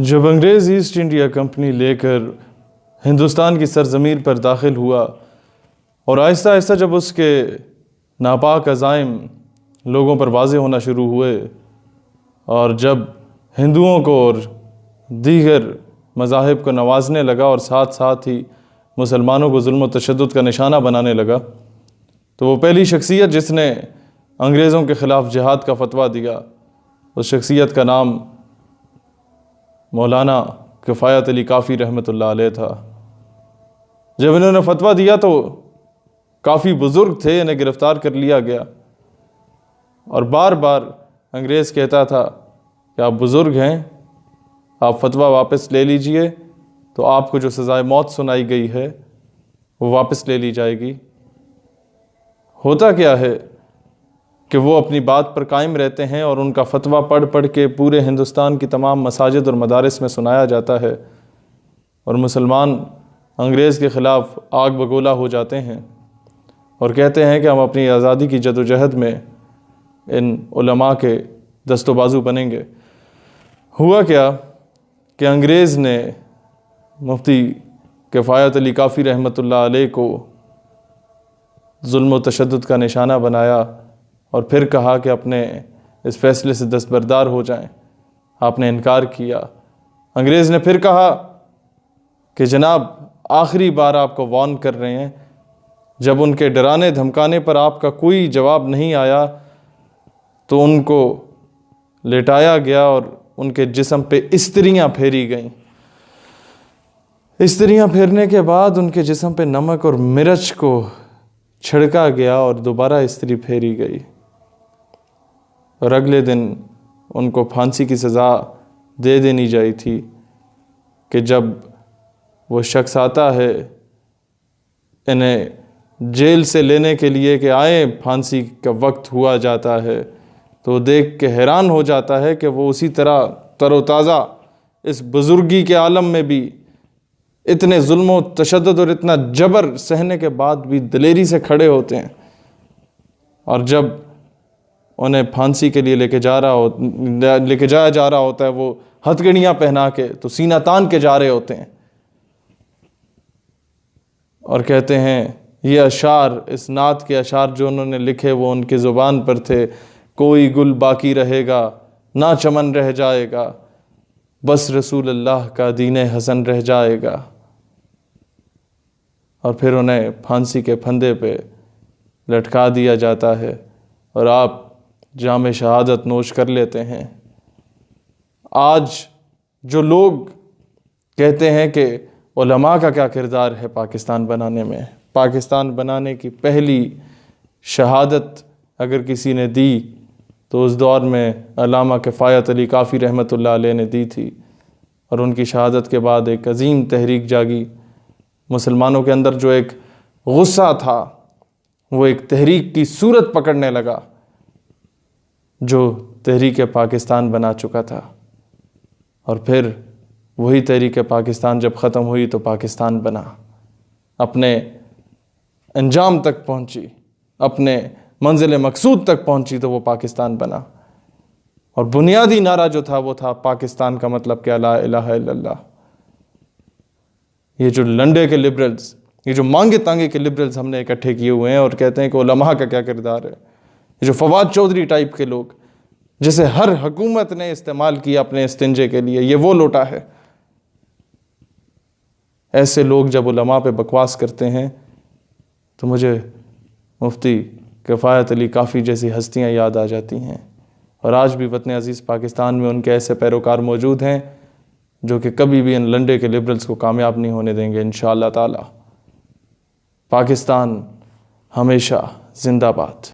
جب انگریز East India company لے کر ہندوستان کی سرزمین پر داخل ہوا اور آہستہ آہستہ جب اس کے ناپاک عزائم لوگوں پر واضح ہونا شروع ہوئے اور جب ہندوؤں کو اور دیگر مذاہب کو نوازنے لگا اور ساتھ ساتھ ہی مسلمانوں کو ظلم و تشدد کا نشانہ بنانے لگا، تو وہ پہلی شخصیت جس نے انگریزوں کے خلاف جہاد کا فتویٰ دیا، اس شخصیت کا نام مولانا کفایت علی کافی رحمۃ اللہ علیہ تھا۔ جب انہوں نے فتویٰ دیا تو کافی بزرگ تھے، انہیں گرفتار کر لیا گیا اور بار بار انگریز کہتا تھا کہ آپ بزرگ ہیں، آپ فتویٰ واپس لے لیجئے تو آپ کو جو سزائے موت سنائی گئی ہے وہ واپس لے لی جائے گی۔ ہوتا کیا ہے کہ وہ اپنی بات پر قائم رہتے ہیں اور ان کا فتویٰ پڑھ پڑھ کے پورے ہندوستان کی تمام مساجد اور مدارس میں سنایا جاتا ہے اور مسلمان انگریز کے خلاف آگ بگولا ہو جاتے ہیں اور کہتے ہیں کہ ہم اپنی آزادی کی جد و جہد میں ان علماء کے دست و بازو بنیں گے۔ ہوا کیا کہ انگریز نے مفتی کفایت علی کافی رحمۃ اللہ علیہ کو ظلم و تشدد کا نشانہ بنایا اور پھر کہا کہ اپنے اس فیصلے سے دستبردار ہو جائیں۔ آپ نے انکار کیا۔ انگریز نے پھر کہا کہ جناب آخری بار آپ کو وارن کر رہے ہیں، جب ان کے ڈرانے دھمکانے پر آپ کا کوئی جواب نہیں آیا تو ان کو لٹایا گیا اور ان کے جسم پہ استریاں پھیری گئیں۔ استریاں پھیرنے کے بعد ان کے جسم پہ نمک اور مرچ کو چھڑکا گیا اور دوبارہ استری پھیری گئی اور اگلے دن ان کو پھانسی کی سزا دے دینی جائی تھی کہ جب وہ شخص آتا ہے انہیں جیل سے لینے کے لیے کہ آئیں پھانسی کا وقت ہوا جاتا ہے تو دیکھ کے حیران ہو جاتا ہے کہ وہ اسی طرح تر و تازہ اس بزرگی کے عالم میں بھی اتنے ظلم و تشدد اور اتنا جبر سہنے کے بعد بھی دلیری سے کھڑے ہوتے ہیں، اور جب انہیں پھانسی کے لیے لے کے جایا جا رہا ہوتا ہے وہ ہتھکڑیاں پہنا کے تو سینہ تان کے جا رہے ہوتے ہیں اور کہتے ہیں یہ اشعار، اس نعت کے اشعار جو انہوں نے لکھے وہ ان کی زبان پر تھے، کوئی گل باقی رہے گا نہ چمن رہ جائے گا، بس رسول اللہ کا دین حسن رہ جائے گا، اور پھر انہیں پھانسی کے پھندے پہ لٹکا دیا جاتا ہے اور آپ جام شہادت نوش کر لیتے ہیں۔ آج جو لوگ کہتے ہیں کہ علماء کا کیا کردار ہے پاکستان بنانے میں، پاکستان بنانے کی پہلی شہادت اگر کسی نے دی تو اس دور میں علامہ کفایت علی کافی رحمۃ اللہ علیہ نے دی تھی، اور ان کی شہادت کے بعد ایک عظیم تحریک جاگی۔ مسلمانوں کے اندر جو ایک غصہ تھا وہ ایک تحریک کی صورت پکڑنے لگا جو تحریک پاکستان بنا چکا تھا، اور پھر وہی تحریک پاکستان جب ختم ہوئی تو پاکستان بنا، اپنے انجام تک پہنچی، اپنے منزل مقصود تک پہنچی تو وہ پاکستان بنا، اور بنیادی نعرہ جو تھا وہ تھا پاکستان کا مطلب کیا، لا الہ الا اللہ۔ یہ جو لنڈے کے لبرلز، یہ جو مانگے تانگے کے لبرلز ہم نے اکٹھے کیے ہوئے ہیں اور کہتے ہیں کہ علماء کا کیا کردار ہے، یہ جو فواد چودھری ٹائپ کے لوگ جسے ہر حکومت نے استعمال کیا اپنے استنجے کے لیے، یہ وہ لوٹا ہے۔ ایسے لوگ جب علماء پہ بکواس کرتے ہیں تو مجھے مفتی کفایت علی کافی جیسی ہستیاں یاد آ جاتی ہیں، اور آج بھی وطن عزیز پاکستان میں ان کے ایسے پیروکار موجود ہیں جو کہ کبھی بھی ان لنڈے کے لبرلز کو کامیاب نہیں ہونے دیں گے انشاءاللہ تعالی۔ پاکستان ہمیشہ زندہ باد۔